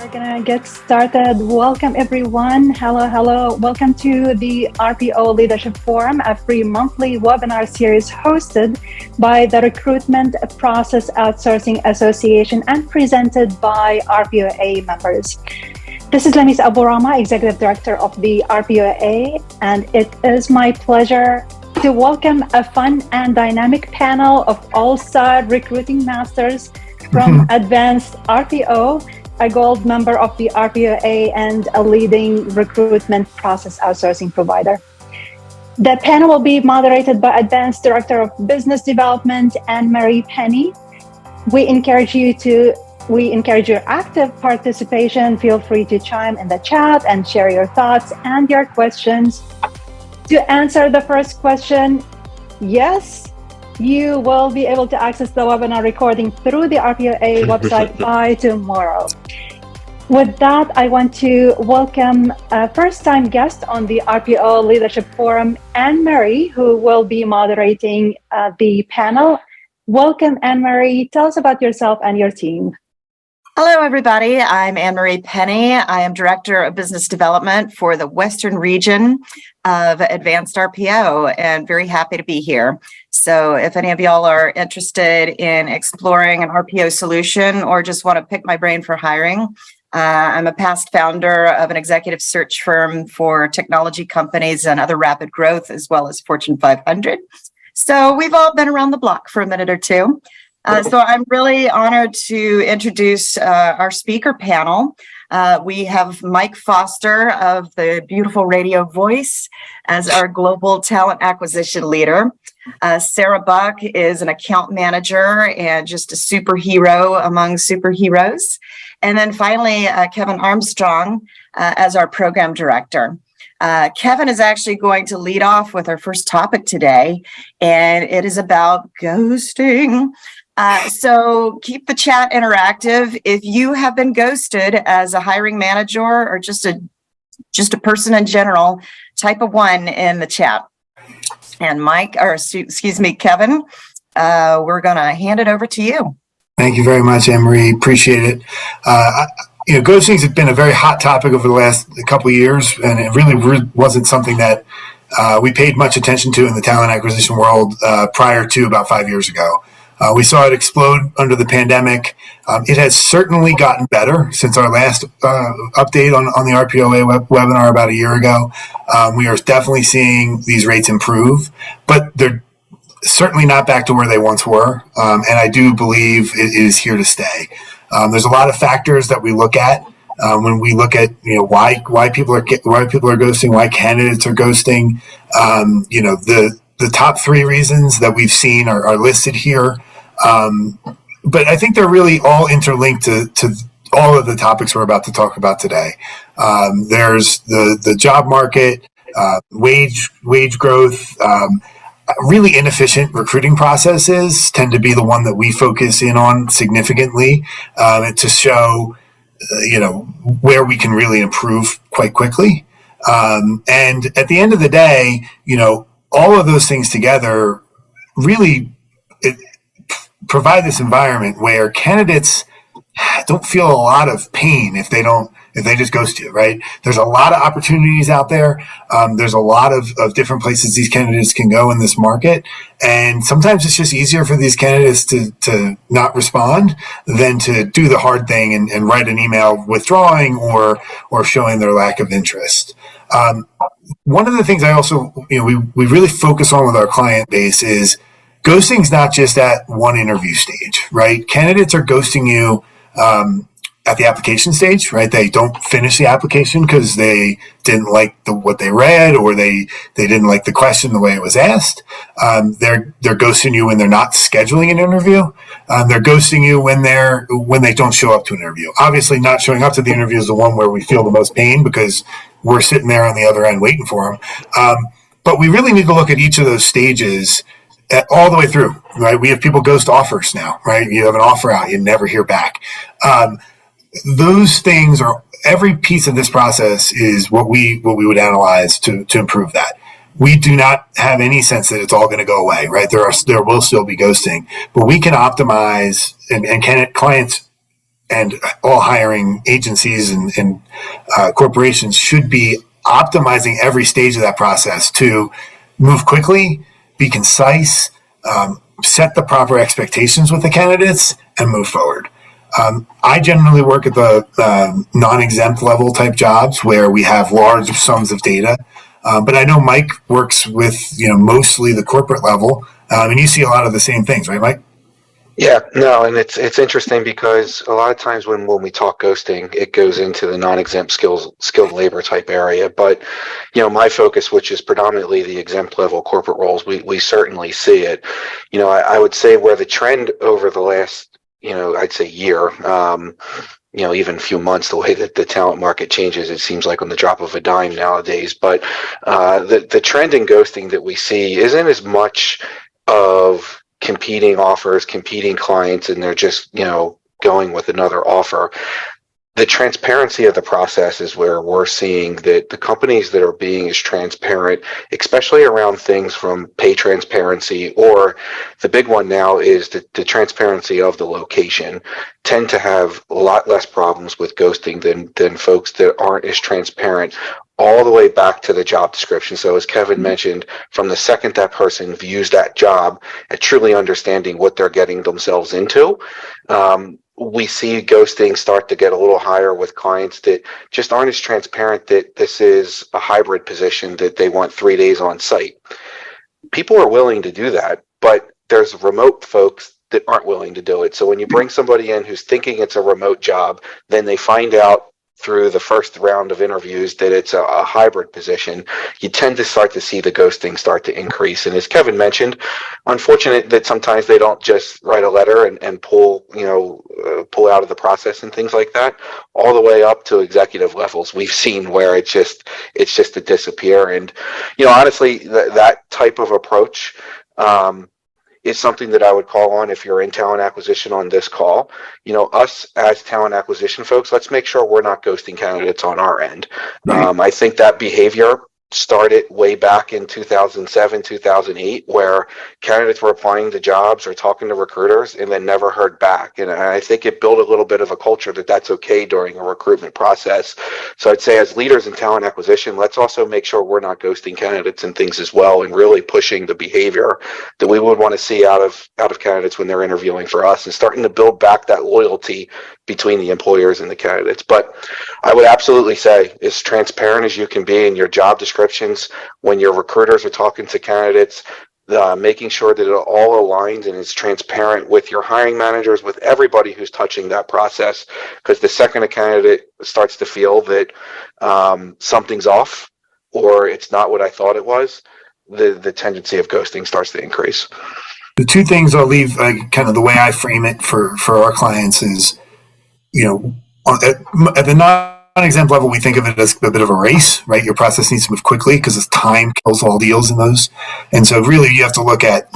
We're gonna get started. Welcome everyone. Hello. Welcome to the RPO Leadership Forum, a free monthly webinar series hosted by the Recruitment Process Outsourcing Association and presented by RPOA members. This is Lamis Aburama, Executive Director of the RPOA, and it is my pleasure to welcome a fun and dynamic panel of all-star recruiting masters from Advanced RPO, a gold member of the RPOA and a leading recruitment process outsourcing provider. The panel will be moderated by Advanced Director of Business Development, Anne-Marie Penny. We encourage your active participation. Feel free to chime in the chat and share your thoughts and your questions. To answer the first question, yes, you will be able to access the webinar recording through the RPOA website by tomorrow. With that, I want to welcome a first-time guest on the RPO Leadership Forum, Anne-Marie, who will be moderating the panel. Welcome, Anne-Marie. Tell us about yourself and your team. Hello, everybody. I'm Anne-Marie Penny. I am Director of Business Development for the Western region of Advanced RPO, and very happy to be here. So if any of y'all are interested in exploring an RPO solution or just want to pick my brain for hiring, I'm a past founder of an executive search firm for technology companies and other rapid growth, as well as Fortune 500. So we've all been around the block for a minute or two. So I'm really honored to introduce our speaker panel. We have Mike Foster of the beautiful Radio Voice as our global talent acquisition leader. Sarah Buck is an account manager and just a superhero among superheroes. And then finally, Kevin Armstrong as our program director. Kevin is actually going to lead off with our first topic today, and it is about ghosting. So keep the chat interactive. If you have been ghosted as a hiring manager or just a person in general, type a 1 in the chat. And Kevin, we're going to hand it over to you. Thank you very much, Anne-Marie. Appreciate it. Ghosting has been a very hot topic over the last couple of years, and it really wasn't something that we paid much attention to in the talent acquisition world prior to about 5 years ago. We saw it explode under the pandemic. It has certainly gotten better since our last update on the RPOA webinar about a year ago. We are definitely seeing these rates improve, but they're certainly not back to where they once were. And I do believe it is here to stay. There's a lot of factors that we look at when we look at why people are ghosting, why candidates are ghosting. The top 3 reasons that we've seen are listed here. But I think they're really all interlinked to all of the topics we're about to talk about today. There's the job market, wage growth, really inefficient recruiting processes tend to be the one that we focus in on significantly to show, where we can really improve quite quickly. And at the end of the day, all of those things together really provide this environment where candidates don't feel a lot of pain if they just ghost you, right? There's a lot of opportunities out there. There's a lot of different places these candidates can go in this market. And sometimes it's just easier for these candidates to not respond than to do the hard thing and write an email withdrawing or showing their lack of interest. One of the things I also, we really focus on with our client base is ghosting's not just at one interview stage, right? Candidates are ghosting you at the application stage, right? They don't finish the application because they didn't like what they read or they didn't like the question the way it was asked. They're ghosting you when they're not scheduling an interview. They're ghosting you when they don't show up to an interview. Obviously, not showing up to the interview is the one where we feel the most pain because we're sitting there on the other end waiting for them. But we really need to look at each of those stages all the way through, right? We have people ghost offers now, right? You have an offer out, you never hear back. Those things are, every piece of this process is what we would analyze to improve that. We do not have any sense that it's all going to go away, right? There will still be ghosting, but we can optimize and clients and all hiring agencies and corporations should be optimizing every stage of that process to move quickly, be concise, set the proper expectations with the candidates, and move forward. I generally work at the non-exempt level type jobs where we have large sums of data. But I know Mike works with, mostly the corporate level. And you see a lot of the same things, right, Mike? Yeah, no, and it's interesting because a lot of times when we talk ghosting, it goes into the non-exempt skilled labor type area. But my focus, which is predominantly the exempt level corporate roles, we certainly see it. I would say where the trend over the last I'd say year, even a few months, the way that the talent market changes, it seems like on the drop of a dime nowadays. But the trend in ghosting that we see isn't as much of competing offers, competing clients, and they're just, going with another offer. The transparency of the process is where we're seeing that the companies that are being as transparent, especially around things from pay transparency, or the big one now is the transparency of the location, tend to have a lot less problems with ghosting than folks that aren't as transparent all the way back to the job description. So as Kevin mentioned, from the second that person views that job and truly understanding what they're getting themselves into, we see ghosting start to get a little higher with clients that just aren't as transparent that this is a hybrid position, that they want 3 days on site. People are willing to do that, but there's remote folks that aren't willing to do it. So when you bring somebody in who's thinking it's a remote job, then they find out through the first round of interviews that it's a hybrid position, you tend to start to see the ghosting start to increase. And as Kevin mentioned, unfortunate that sometimes they don't just write a letter and pull out of the process and things like that, all the way up to executive levels. We've seen where it's just to disappear. And honestly, that type of approach is something that I would call on if you're in talent acquisition on this call. Us as talent acquisition folks, let's make sure we're not ghosting candidates on our end. Right. I think that behavior started way back in 2007, 2008, where candidates were applying to jobs or talking to recruiters and then never heard back. And I think it built a little bit of a culture that that's okay during a recruitment process. So I'd say as leaders in talent acquisition, let's also make sure we're not ghosting candidates and things as well, and really pushing the behavior that we would want to see out of candidates when they're interviewing for us, and starting to build back that loyalty between the employers and the candidates. But I would absolutely say as transparent as you can be in your job descriptions when your recruiters are talking to candidates, making sure that it all aligns and is transparent with your hiring managers, with everybody who's touching that process. Because the second a candidate starts to feel that something's off or it's not what I thought it was, the tendency of ghosting starts to increase. The two things I'll leave, kind of the way I frame it for our clients is, at the non-exempt level, we think of it as a bit of a race, right? Your process needs to move quickly because time kills all deals in those. And so really you have to look at,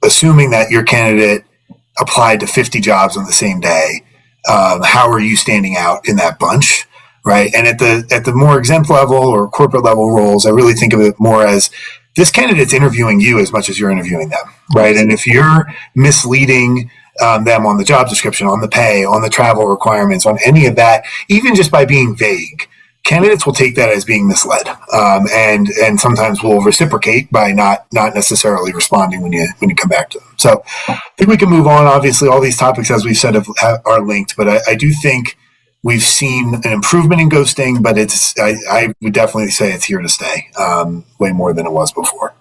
assuming that your candidate applied to 50 jobs on the same day, how are you standing out in that bunch, right? And at the more exempt level or corporate level roles, I really think of it more as this candidate's interviewing you as much as you're interviewing them, right? And if you're misleading them on the job description, on the pay, on the travel requirements, on any of that, even just by being vague, candidates will take that as being misled, and sometimes will reciprocate by not necessarily responding when you come back to them. So I think we can move on. Obviously, all these topics, as we've said, are linked, but I do think we've seen an improvement in ghosting, but I would definitely say it's here to stay, way more than it was before.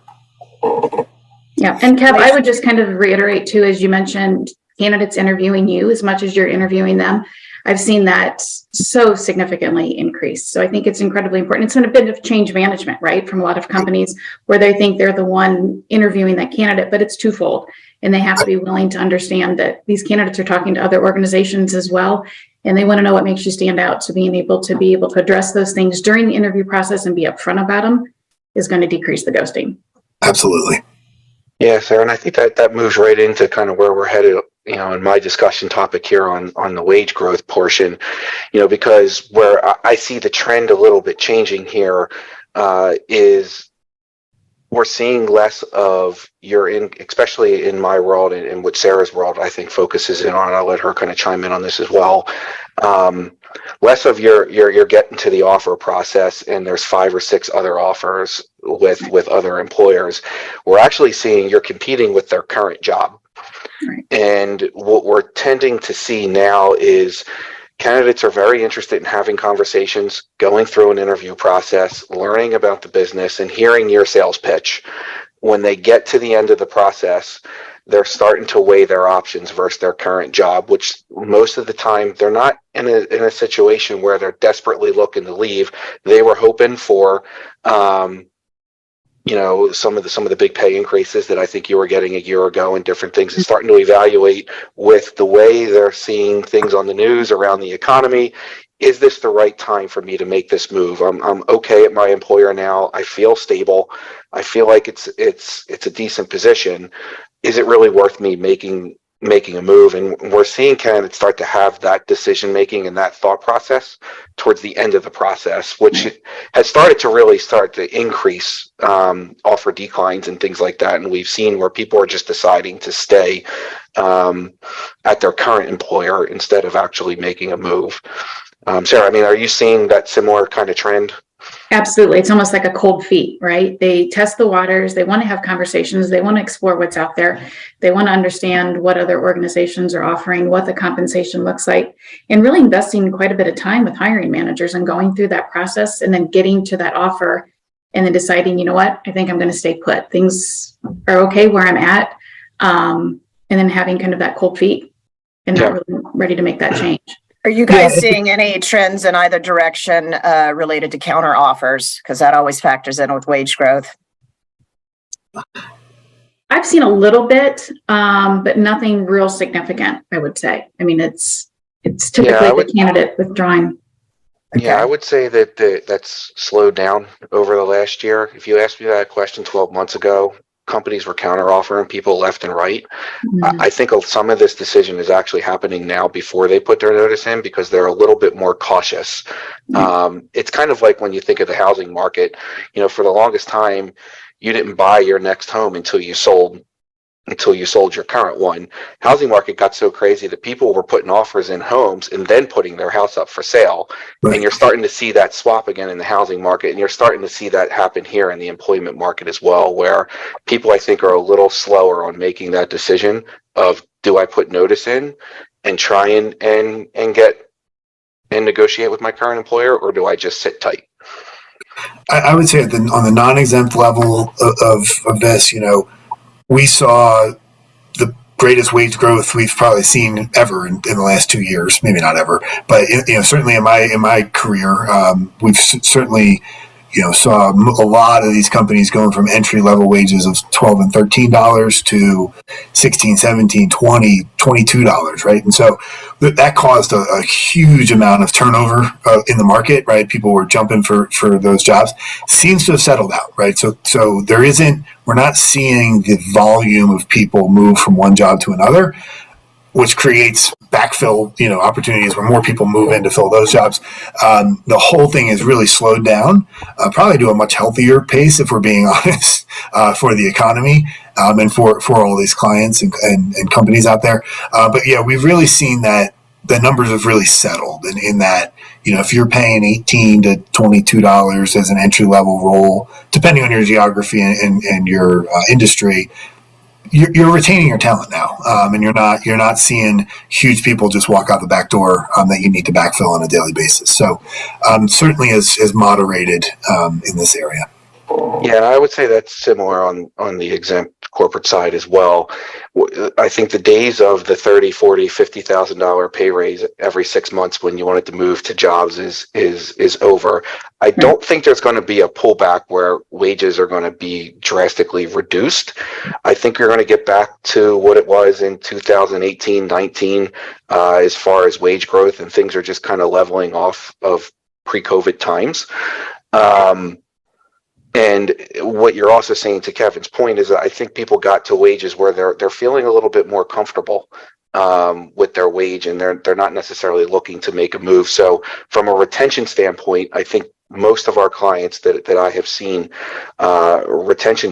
Yeah, and Kev, I would just kind of reiterate too, as you mentioned, candidates interviewing you as much as you're interviewing them. I've seen that so significantly increase. So I think it's incredibly important. It's been a bit of change management, right, from a lot of companies where they think they're the one interviewing that candidate, but it's twofold. And they have to be willing to understand that these candidates are talking to other organizations as well. And they want to know what makes you stand out. So being able to address those things during the interview process and be upfront about them is going to decrease the ghosting. Absolutely. Yeah, Sarah, and I think that moves right into kind of where we're headed, in my discussion topic here on the wage growth portion, because where I see the trend a little bit changing here is we're seeing less of especially in my world and what Sarah's world, I think, focuses in on. I'll let her kind of chime in on this as well. Less of you're getting to the offer process and there's 5 or 6 other offers with other employers. We're actually seeing you're competing with their current job. Right. And what we're tending to see now is candidates are very interested in having conversations, going through an interview process, learning about the business, and hearing your sales pitch. When they get to the end of the process, they're starting to weigh their options versus their current job, which most of the time they're not in a situation where they're desperately looking to leave. They were hoping for some of the big pay increases that I think you were getting a year ago and different things, and starting to evaluate with the way they're seeing things on the news around the economy. Is this the right time for me to make this move? I'm okay at my employer now. I feel stable. I feel like it's a decent position. Is it really worth me making a move? And we're seeing candidates start to have that decision making and that thought process towards the end of the process, which has started to increase offer declines and things like that. And we've seen where people are just deciding to stay at their current employer instead of actually making a move. Sarah, I mean, are you seeing that similar kind of trend? Absolutely. It's almost like a cold feet, right? They test the waters. They want to have conversations. They want to explore what's out there. They want to understand what other organizations are offering, what the compensation looks like, and really investing quite a bit of time with hiring managers and going through that process and then getting to that offer and then deciding, you know what, I think I'm going to stay put. Things are okay where I'm at. And then having kind of that cold feet and not really ready to make that change. Are you guys seeing any trends in either direction related to counter offers? Because that always factors in with wage growth. I've seen a little bit, but nothing real significant, I would say. I mean, it's typically the candidate withdrawing. Okay. Yeah, I would say that that's slowed down over the last year. If you asked me that question 12 months ago, companies were counter offering people left and right. Mm-hmm. I think some of this decision is actually happening now before they put their notice in because they're a little bit more cautious. Mm-hmm. It's kind of like when you think of the housing market, for the longest time, you didn't buy your next home until you sold your current one. Housing market got so crazy that people were putting offers in homes and then putting their house up for sale. Right. And you're starting to see that swap again in the housing market. And you're starting to see that happen here in the employment market as well, where people, I think, are a little slower on making that decision of, do I put notice in and try and get and negotiate with my current employer, or do I just sit tight? I would say on the non-exempt level of this, we saw the greatest wage growth we've probably seen ever in the last 2 years. Maybe not ever, but certainly in my career, we've certainly saw a lot of these companies going from entry level wages of $12 and $13 to $16, $17, $20, $22, right? And so that caused a huge amount of turnover in the market, right? People were jumping for those jobs. Seems to have settled out, right? So we're not seeing the volume of people move from one job to another, which creates backfill, opportunities where more people move in to fill those jobs. The whole thing is really slowed down, probably to a much healthier pace, if we're being honest, for the economy and for all these clients and companies out there. But yeah, we've really seen that the numbers have really settled in that, if you're paying $18 to $22 as an entry level role, depending on your geography and your industry, you're retaining your talent now, and you're not seeing huge people just walk out the back door that you need to backfill on a daily basis. So certainly is moderated in this area. Yeah, I would say that's similar on the exempt corporate side as well. I think the days of the $30,000, $40,000, $50,000 pay raise every 6 months when you wanted to move to jobs is over. I don't think there's going to be a pullback where wages are going to be drastically reduced. I think you're going to get back to what it was in 2018, 19, as far as wage growth, and things are just kind of leveling off of pre-COVID times. And what you're also saying, to Kevin's point, is that I think people got to wages where they're feeling a little bit more comfortable with their wage, and they're not necessarily looking to make a move. So from a retention standpoint, I think most of our clients that I have seen, retention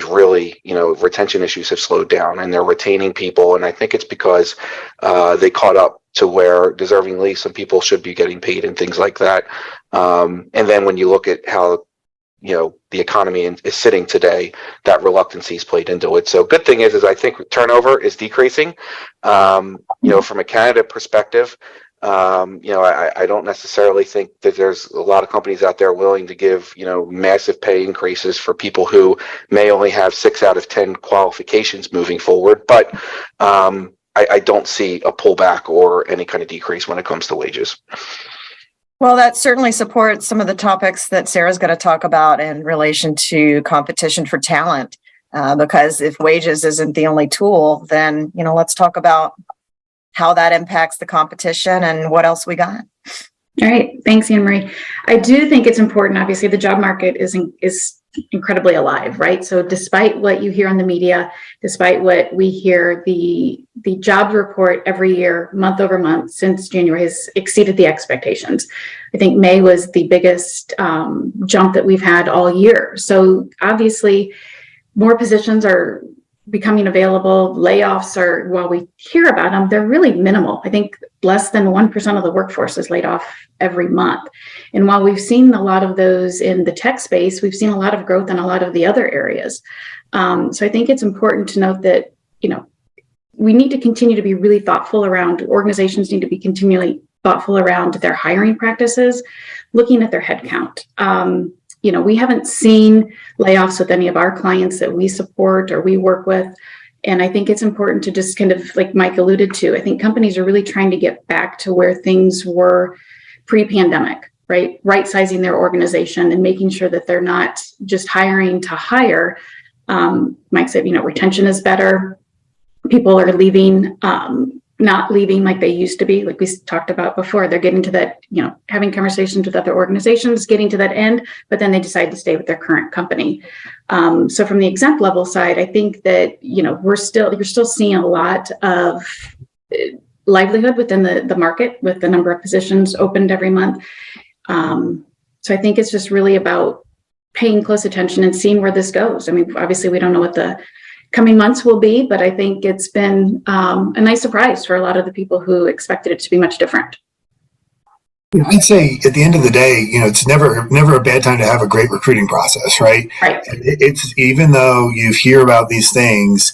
issues have slowed down, and they're retaining people. And I think it's because they caught up to where deservingly some people should be getting paid and things like that. And then when you look at how the economy is sitting today, that reluctancy's played into it. So good thing is I think turnover is decreasing. From a candidate perspective, I don't necessarily think that there's a lot of companies out there willing to give, massive pay increases for people who may only have 6 out of 10 qualifications moving forward. But I don't see a pullback or any kind of decrease when it comes to wages. Well, that certainly supports some of the topics that Sarah's going to talk about in relation to competition for talent. Because if wages isn't the only tool, then, let's talk about how that impacts the competition and what else we got. All right. Thanks, Anne Marie. I do think it's important. Obviously, the job market is incredibly alive, right? So despite what you hear on the media, despite what we hear, the jobs report every year, month over month since January has exceeded the expectations. I think May was the biggest jump that we've had all year. So obviously, more positions are becoming available. Layoffs are, while we hear about them, they're really minimal. I think less than 1% of the workforce is laid off every month. And while we've seen a lot of those in the tech space, we've seen a lot of growth in a lot of the other areas. So I think it's important to note that, we need to continue to be really thoughtful around, organizations need to be continually thoughtful around their hiring practices, looking at their headcount. We haven't seen layoffs with any of our clients that we support or we work with. And I think it's important to just kind of, like Mike alluded to, I think companies are really trying to get back to where things were pre-pandemic, right? Right-sizing their organization and making sure that they're not just hiring to hire. Mike said, retention is better. People are leaving, not leaving like they used to be, like we talked about before. They're getting to that, having conversations with other organizations, getting to that end, but then they decide to stay with their current company. So from the exempt level side, I think that, you're still seeing a lot of livelihood within the market with the number of positions opened every month. So I think it's just really about paying close attention and seeing where this goes. I mean, obviously we don't know what the coming months will be, but I think it's been a nice surprise for a lot of the people who expected it to be much different. I'd say at the end of the day, it's never a bad time to have a great recruiting process, right? Right. It's even though you hear about these things,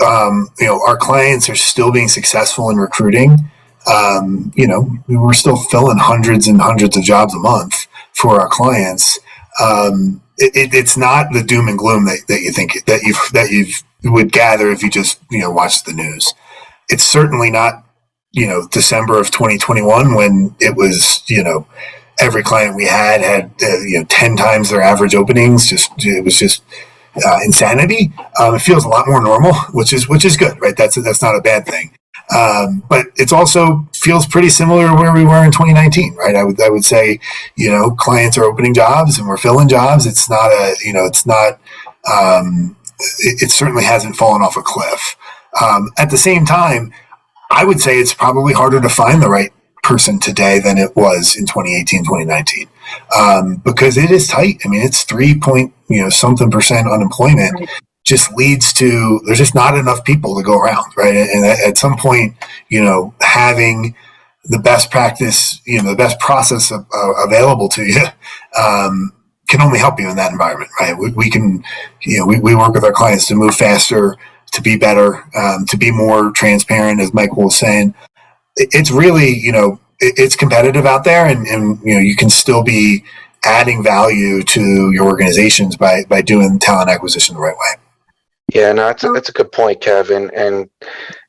our clients are still being successful in recruiting. We're still filling hundreds and hundreds of jobs a month for our clients. It's not the doom and gloom that you think that you would gather if you just watch the news. It's certainly not December of 2021 when it was every client we had 10 times their average openings. It was just insanity. It feels a lot more normal, which is good, right? That's not a bad thing. But it's also feels pretty similar to where we were in 2019, right? I would say, clients are opening jobs and we're filling jobs. It certainly hasn't fallen off a cliff. At the same time, I would say it's probably harder to find the right person today than it was in 2018, 2019, because it is tight. I mean, it's 3% unemployment. Right. Just leads to there's just not enough people to go around, right? And at some point, having the best practice, the best process available to you can only help you in that environment, right? We can, we work with our clients to move faster, to be better, to be more transparent, as Michael was saying. It's really, it's competitive out there, and you can still be adding value to your organizations by doing talent acquisition the right way. Yeah, no, that's a good point, Kevin. And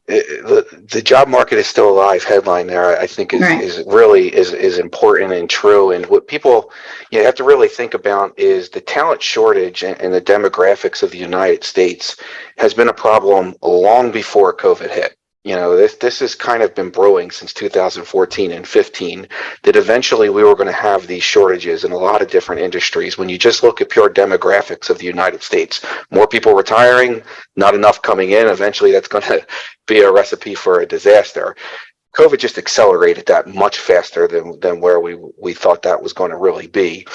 the job market is still alive. Headline there, I think, is really important and true. And what people have to really think about is the talent shortage and the demographics of the United States has been a problem long before COVID hit. This has kind of been brewing since 2014 and 15, that eventually we were going to have these shortages in a lot of different industries. When you just look at pure demographics of the United States, more people retiring, not enough coming in, eventually that's going to be a recipe for a disaster. COVID just accelerated that much faster than where we thought that was going to really be.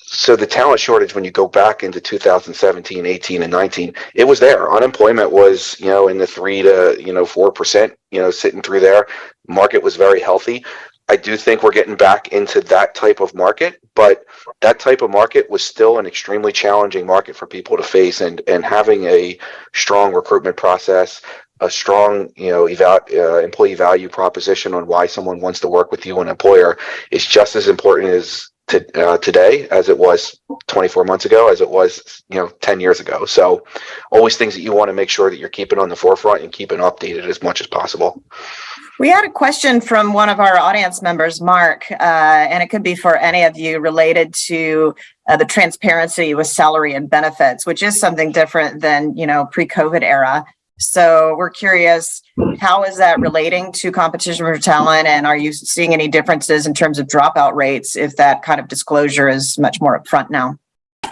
So the talent shortage, when you go back into 2017, 18, and 19, it was there. Unemployment was, in the 3 to 4%, sitting through there. Market was very healthy. I do think we're getting back into that type of market, but that type of market was still an extremely challenging market for people to face, and having a strong recruitment process, a strong, employee value proposition on why someone wants to work with you, an employer, is just as important as today as it was 24 months ago, as it was 10 years ago. So always things that you want to make sure that you're keeping on the forefront and keeping updated as much as possible. We had a question from one of our audience members, Mark, and it could be for any of you, related to the transparency with salary and benefits, which is something different than pre-COVID era. So we're curious, how is that relating to competition for talent? And are you seeing any differences in terms of dropout rates if that kind of disclosure is much more upfront now?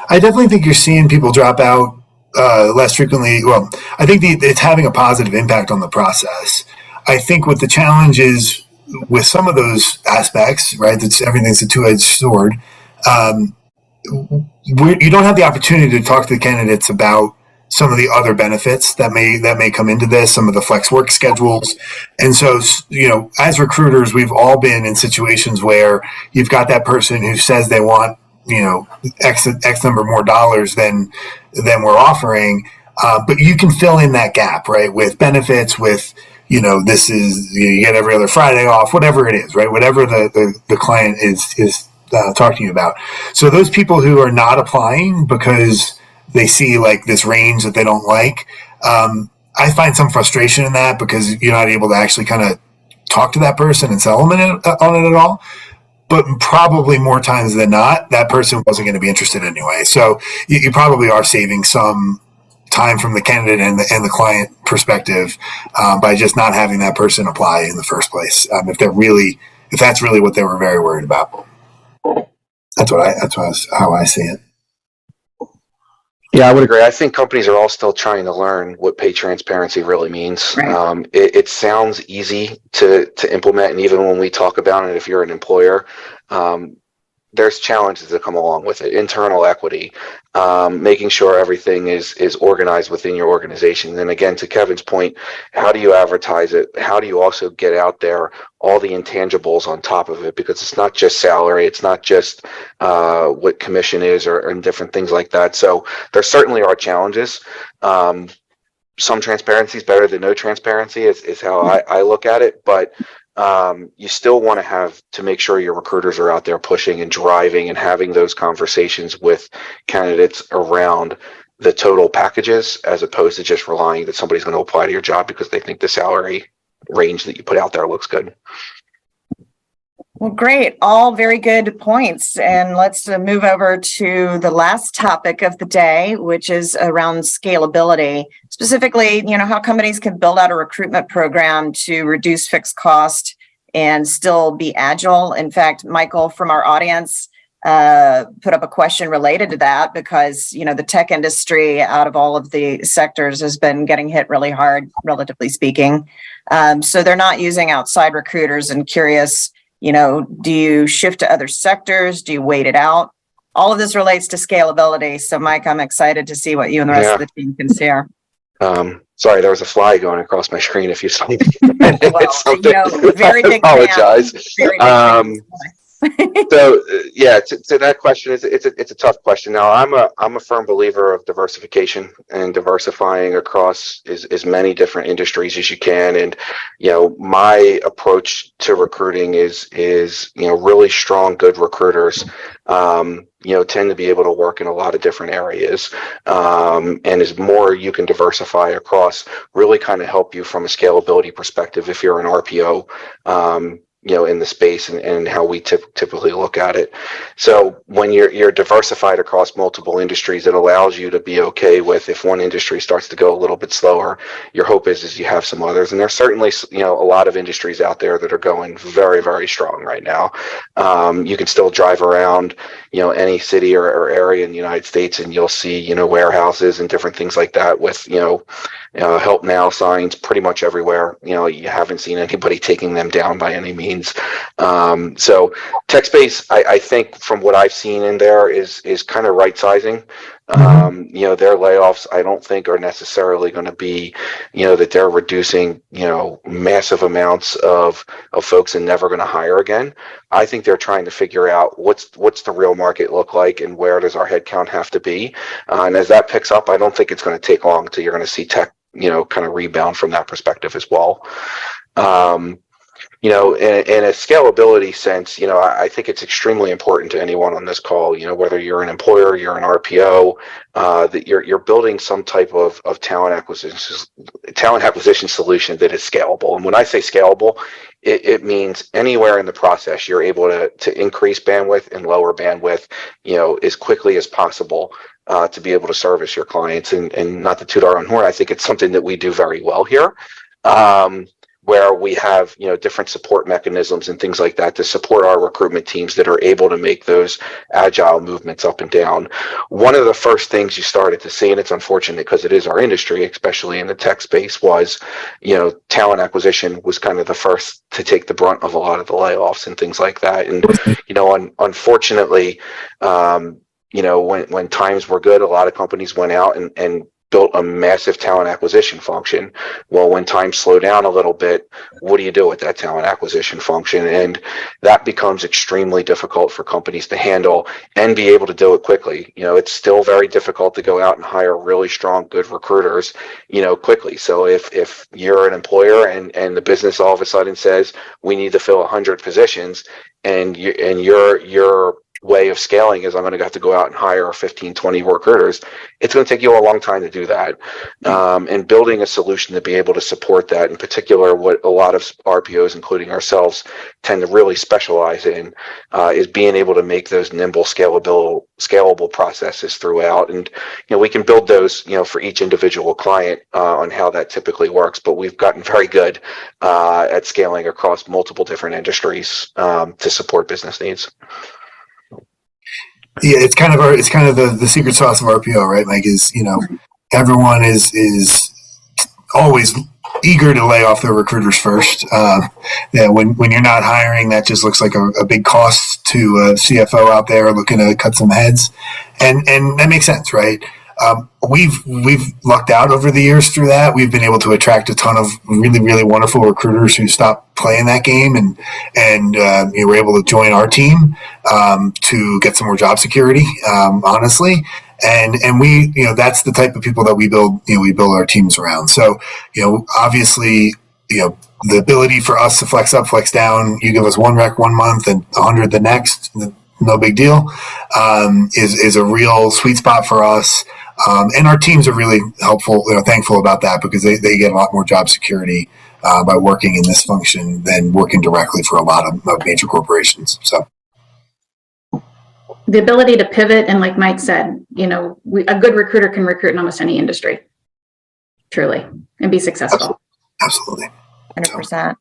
I definitely think you're seeing people drop out less frequently. Well, I think it's having a positive impact on the process. I think what the challenge is with some of those aspects, right, that's everything's a two-edged sword. You don't have the opportunity to talk to the candidates about some of the other benefits that may come into this, some of the flex work schedules. And so, as recruiters, we've all been in situations where you've got that person who says they want, X number more dollars than we're offering. But you can fill in that gap, right, with benefits, with, this is, you get every other Friday off, whatever it is, right, whatever the client is talking about. So those people who are not applying because they see like this range that they don't like, I find some frustration in that, because you're not able to actually kind of talk to that person and sell them on it at all. But probably more times than not, that person wasn't going to be interested anyway. So you probably are saving some time from the candidate and the client perspective by just not having that person apply in the first place. If that's really what they were very worried about. That's how I see it. Yeah, I would agree. I think companies are all still trying to learn what pay transparency really means. Right. It sounds easy to implement, and even when we talk about it, if you're an employer, there's challenges that come along with it. Internal equity, making sure everything is organized within your organization. And again, to Kevin's point, how do you advertise it? How do you also get out there all the intangibles on top of it? Because it's not just salary, it's not just what commission is or different things like that. So there certainly are challenges. Some transparency is better than no transparency is how I look at it, but you still want to have to make sure your recruiters are out there pushing and driving and having those conversations with candidates around the total packages, as opposed to just relying that somebody's going to apply to your job because they think the salary range that you put out there looks good. Well, great. All very good points. And let's move over to the last topic of the day, which is around scalability. Specifically, how companies can build out a recruitment program to reduce fixed cost and still be agile. In fact, Michael from our audience put up a question related to that, because, the tech industry out of all of the sectors has been getting hit really hard, relatively speaking. So they're not using outside recruiters, and curious, do you shift to other sectors? Do you wait it out? All of this relates to scalability. So, Mike, I'm excited to see what you and the rest of the team can share. Sorry, there was a fly going across my screen. If you saw me, very big. I apologize. Very big So yeah, to that question, it's a tough question. Now, I'm a firm believer of diversification and diversifying across as many different industries as you can. And my approach to recruiting is really strong, good recruiters tend to be able to work in a lot of different areas, and as more you can diversify across, really kind of help you from a scalability perspective. If you're an RPO, in the space and how we typically look at it. So when you're diversified across multiple industries, it allows you to be okay with if one industry starts to go a little bit slower. Your hope is you have some others, and there's certainly a lot of industries out there that are going very, very strong right now. You can still drive around any city or area in the United States, and you'll see warehouses and different things like that with help now signs pretty much everywhere. You haven't seen anybody taking them down by any means. So tech space, I think from what I've seen in there is kind of right sizing. Their layoffs, I don't think are necessarily going to be, that they're reducing, massive amounts of folks and never going to hire again. I think they're trying to figure out what's the real market look like and where does our headcount have to be. And as that picks up, I don't think it's going to take long until you're going to see tech, kind of rebound from that perspective as well. In a scalability sense, I think it's extremely important to anyone on this call, whether you're an employer, you're an RPO, that you're building some type of talent acquisition solution that is scalable. And when I say scalable, it means anywhere in the process, you're able to increase bandwidth and lower bandwidth, as quickly as possible. To be able to service your clients and not to toot our own horn, I think it's something that we do very well here. Where we have different support mechanisms and things like that to support our recruitment teams that are able to make those agile movements up and down. One of the first things you started to see, and it's unfortunate because it is our industry, especially in the tech space, was talent acquisition was kind of the first to take the brunt of a lot of the layoffs and things like that. And unfortunately, when times were good, a lot of companies went out and built a massive talent acquisition function. Well, when times slow down a little bit, what do you do with that talent acquisition function? And that becomes extremely difficult for companies to handle and be able to do it quickly. It's still very difficult to go out and hire really strong, good recruiters, quickly. So if you're an employer and the business all of a sudden says, we need to fill 100 positions and your way of scaling is I'm going to have to go out and hire 15, 20 recruiters. It's going to take you a long time to do that. And building a solution to be able to support that, in particular, what a lot of RPOs, including ourselves, tend to really specialize in is being able to make those nimble, scalable processes throughout. And, we can build those, for each individual client on how that typically works. But we've gotten very good at scaling across multiple different industries to support business needs. Yeah, it's kind of the secret sauce of RPO, right, Mike? Is everyone is always eager to lay off their recruiters first. When you're not hiring, that just looks like a big cost to a CFO out there looking to cut some heads, and that makes sense, right? We've lucked out over the years through that. We've been able to attract a ton of really, really wonderful recruiters who stopped playing that game and were able to join our team to get some more job security, honestly. And we, that's the type of people that we build our teams around. So, obviously, the ability for us to flex up, flex down, you give us one rec 1 month and 100 the next, no big deal, is a real sweet spot for us. And our teams are really helpful, thankful about that because they get a lot more job security by working in this function than working directly for a lot of major corporations. So the ability to pivot, and like Mike said, a good recruiter can recruit in almost any industry, truly, and be successful. Absolutely. 100%.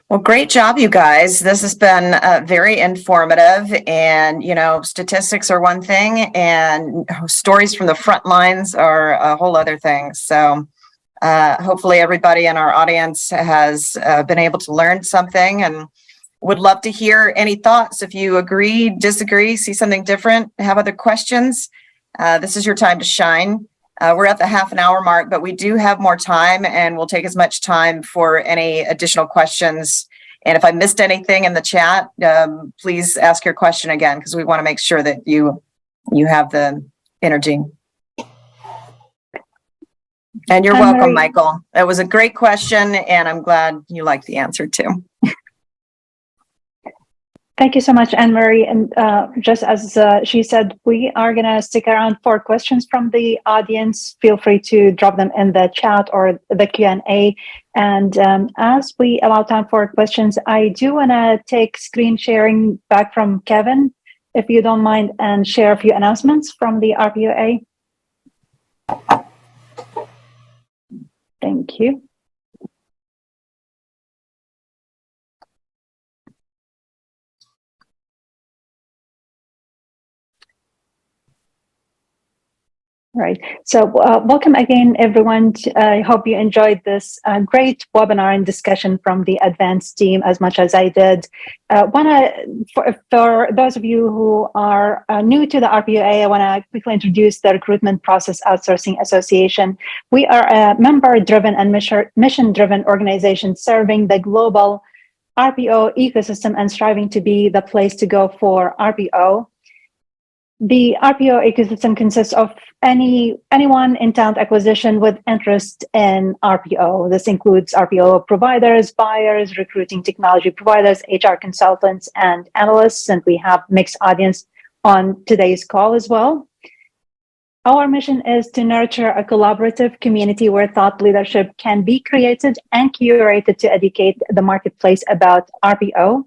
Well, great job, you guys. This has been very informative, and statistics are one thing and stories from the front lines are a whole other thing. So hopefully everybody in our audience has been able to learn something, and would love to hear any thoughts. If you agree, disagree, see something different, have other questions, this is your time to shine. We're at the half an hour mark, but we do have more time, and we'll take as much time for any additional questions. And if I missed anything in the chat, please ask your question again, because we want to make sure that you have the energy. And you're welcome, Michael. That was a great question, and I'm glad you liked the answer too. Thank you so much, Anne-Marie. And just as she said, we are going to stick around for questions from the audience. Feel free to drop them in the chat or the Q&A. And as we allow time for questions, I do want to take screen sharing back from Kevin, if you don't mind, and share a few announcements from the RPOA. Thank you. Right. So welcome again, everyone. I hope you enjoyed this great webinar and discussion from the advanced team as much as I did. For those of you who are new to the RPOA, I want to quickly introduce the Recruitment Process Outsourcing Association. We are a member-driven and mission-driven organization serving the global RPO ecosystem and striving to be the place to go for RPO. The RPO ecosystem consists of anyone in talent acquisition with interest in RPO. This includes RPO providers, buyers, recruiting technology providers, HR consultants, and analysts. And we have mixed audience on today's call as well. Our mission is to nurture a collaborative community where thought leadership can be created and curated to educate the marketplace about RPO.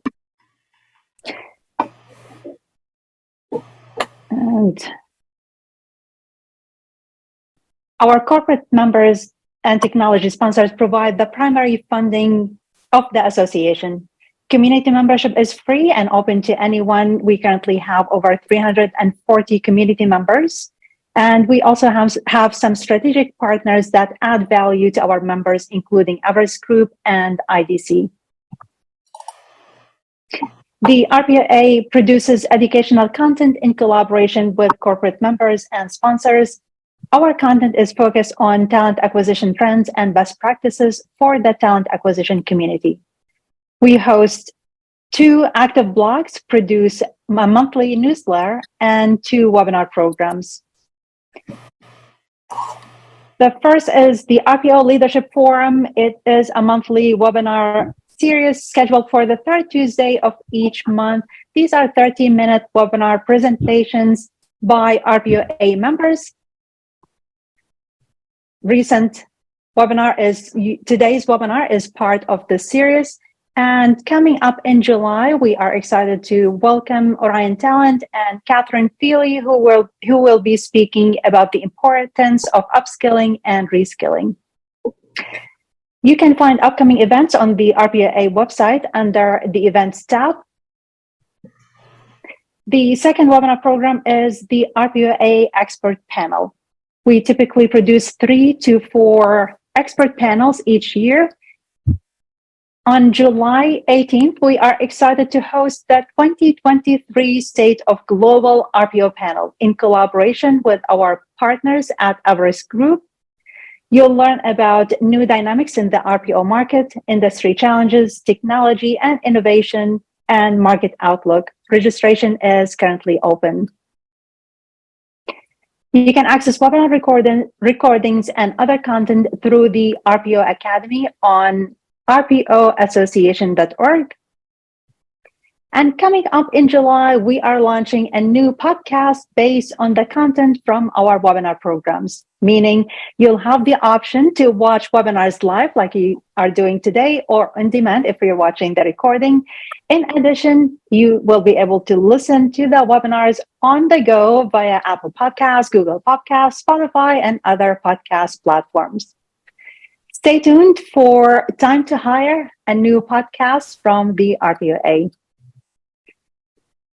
And our corporate members and technology sponsors provide the primary funding of the association. Community membership is free and open to anyone. We currently have over 340 community members. And we also have some strategic partners that add value to our members, including Abreast Group and IDC. The RPOA produces educational content in collaboration with corporate members and sponsors. Our content is focused on talent acquisition trends and best practices for the talent acquisition community. We host 2 active blogs, produce a monthly newsletter, and 2 webinar programs. The first is the RPO Leadership Forum. It is a monthly webinar series scheduled for the 3rd Tuesday of each month. These are 30-minute webinar presentations by RPOA members. Today's webinar is part of the series. And coming up in July, we are excited to welcome Orion Talent and Catherine Feely, who will be speaking about the importance of upskilling and reskilling. You can find upcoming events on the RPOA website under the Events tab. The second webinar program is the RPOA Expert Panel. We typically produce 3 to 4 expert panels each year. On July 18th, we are excited to host the 2023 State of Global RPO Panel in collaboration with our partners at Abreast Group. You'll learn about new dynamics in the RPO market, industry challenges, technology and innovation, and market outlook. Registration is currently open. You can access webinar recordings and other content through the RPO Academy on rpoassociation.org. And coming up in July, we are launching a new podcast based on the content from our webinar programs, meaning you'll have the option to watch webinars live like you are doing today or on demand if you're watching the recording. In addition, you will be able to listen to the webinars on the go via Apple Podcasts, Google Podcasts, Spotify, and other podcast platforms. Stay tuned for Time to Hire, a new podcast from the RPOA.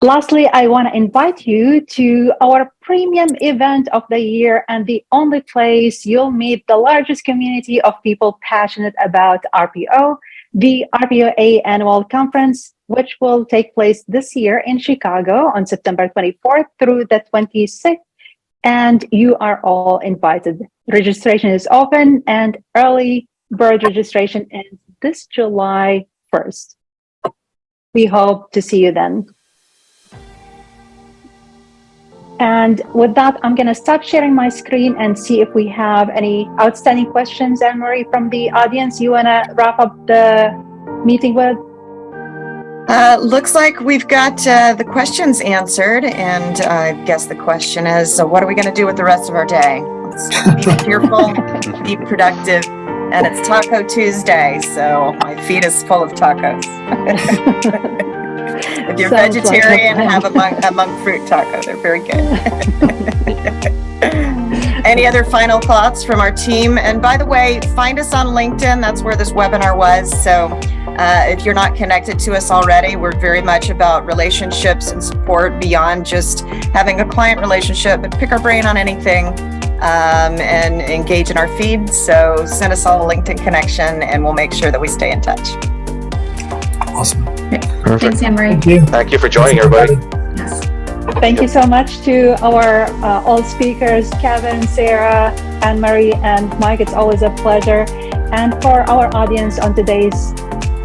Lastly, I want to invite you to our premium event of the year and the only place you'll meet the largest community of people passionate about RPO, the RPOA Annual Conference, which will take place this year in Chicago on September 24th through the 26th. And you are all invited. Registration is open and early bird registration ends this July 1st. We hope to see you then. And with that, I'm going to stop sharing my screen and see if we have any outstanding questions. Anne-Marie, from the audience, you want to wrap up the meeting with? Looks like we've got the questions answered, and I guess the question is, what are we going to do with the rest of our day? Let's be cheerful, be productive, and it's Taco Tuesday, so my feed is full of tacos. If you're Sounds vegetarian, like have a monk fruit taco. They're very good. Any other final thoughts from our team? And by the way, find us on LinkedIn. That's where this webinar was. So if you're not connected to us already, we're very much about relationships and support beyond just having a client relationship, but pick our brain on anything and engage in our feed. So send us all a LinkedIn connection and we'll make sure that we stay in touch. Awesome. Perfect. Thanks, Anne-Marie. Thank you. Thank you for joining, everybody. Yes. Thank you so much to our all speakers, Kevin, Sarah, Anne-Marie, and Mike. It's always a pleasure. And for our audience on today's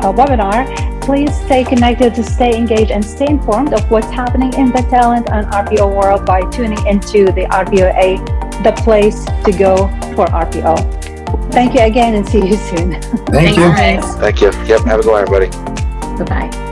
webinar, please stay connected to stay engaged and stay informed of what's happening in the talent and RPO world by tuning into the RPOA, the place to go for RPO. Thank you again and see you soon. Thank you. Thanks. Thank you. Yep. Have a good one, everybody. Bye-bye.